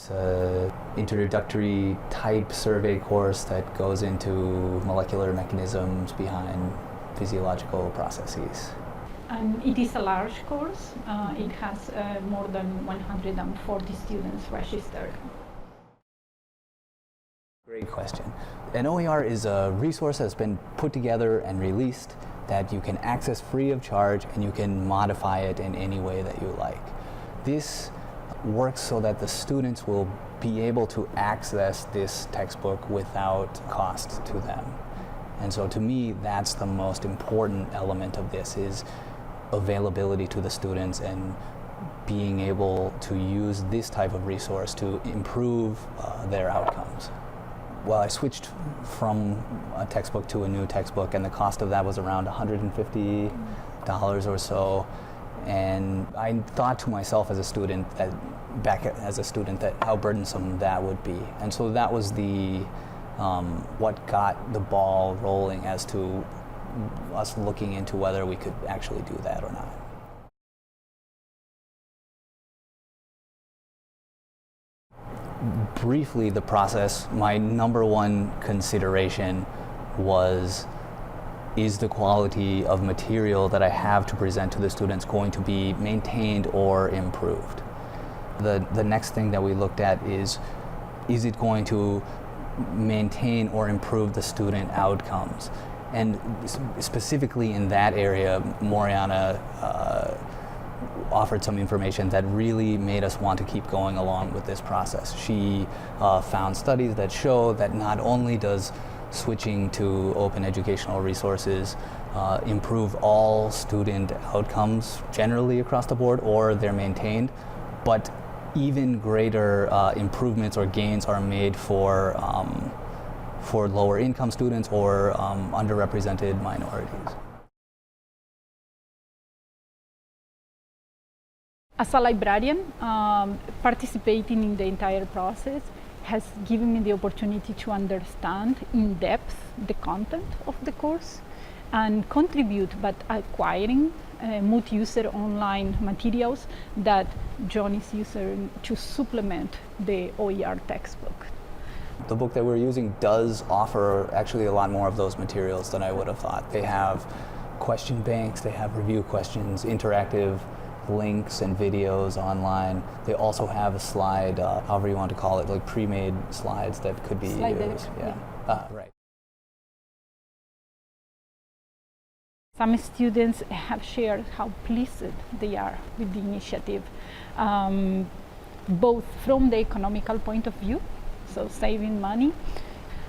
It's an introductory type survey course that goes into molecular mechanisms behind physiological processes. It is a large course. It has more than 140 students registered. Great question. An OER is a resource that's been put together and released that you can access free of charge, and you can modify it in any way that you like. This works so that the students will be able to access this textbook without cost to them. And so to me, that's the most important element of this, is availability to the students and being able to use this type of resource to improve their outcomes. Well, I switched from a textbook to a new textbook, and the cost of that was around $150 or so. And I thought to myself as a student that how burdensome that would be. And so that was what got the ball rolling as to us looking into whether we could actually do that or not. Briefly, the process, my number one consideration was, is the quality of material that I have to present to the students going to be maintained or improved? The next thing that we looked at is it going to maintain or improve the student outcomes? And specifically in that area, Moriana offered some information that really made us want to keep going along with this process. She found studies that show that not only does switching to open educational resources improve all student outcomes generally across the board, or they're maintained, but even greater improvements or gains are made for lower income students or underrepresented minorities. As a librarian, participating in the entire process has given me the opportunity to understand in depth the content of the course and contribute by acquiring multi-user online materials that John is using to supplement the OER textbook. The book that we're using does offer actually a lot more of those materials than I would have thought. They have question banks, they have review questions, interactive links and videos online. They also have a slide, however you want to call it, like pre-made slides that could be used. Right. Some students have shared how pleased they are with the initiative, both from the economical point of view, so saving money.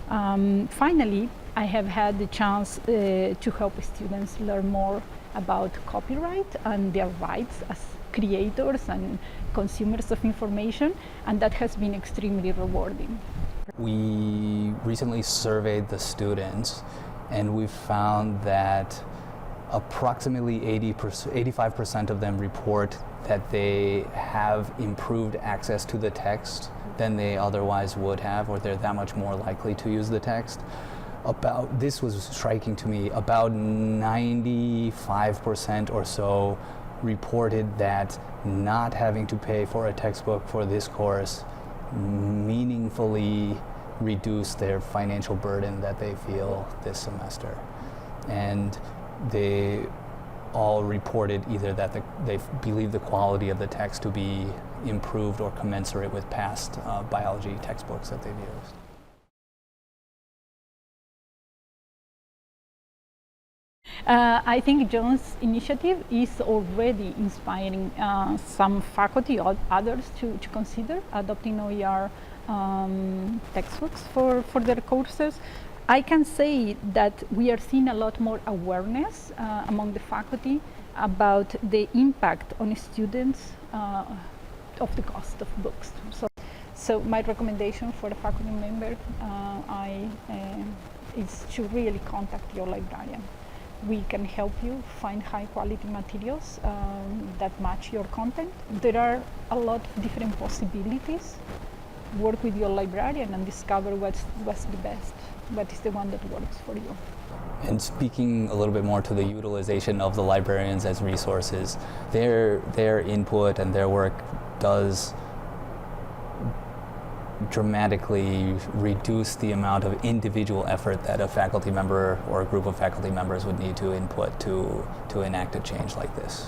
Finally, I have had the chance to help students learn more about copyright and their rights as creators and consumers of information, and that has been extremely rewarding. We recently surveyed the students, and we found that approximately 85% of them report that they have improved access to the text than they otherwise would have, or they're that much more likely to use the text. This was striking to me, about 95% or so reported that not having to pay for a textbook for this course meaningfully reduced their financial burden that they feel this semester. And they all reported either that they believe the quality of the text to be improved or commensurate with past biology textbooks that they've used. I think John's initiative is already inspiring some faculty or others to consider adopting OER textbooks for their courses. I can say that we are seeing a lot more awareness among the faculty about the impact on students of the cost of books. So my recommendation for a faculty member is to really contact your librarian. We can help you find high quality materials that match your content. There are a lot of different possibilities. Work with your librarian and discover what's the best, what is the one that works for you. And speaking a little bit more to the utilization of the librarians as resources, their input and their work does dramatically reduce the amount of individual effort that a faculty member or a group of faculty members would need to input to enact a change like this.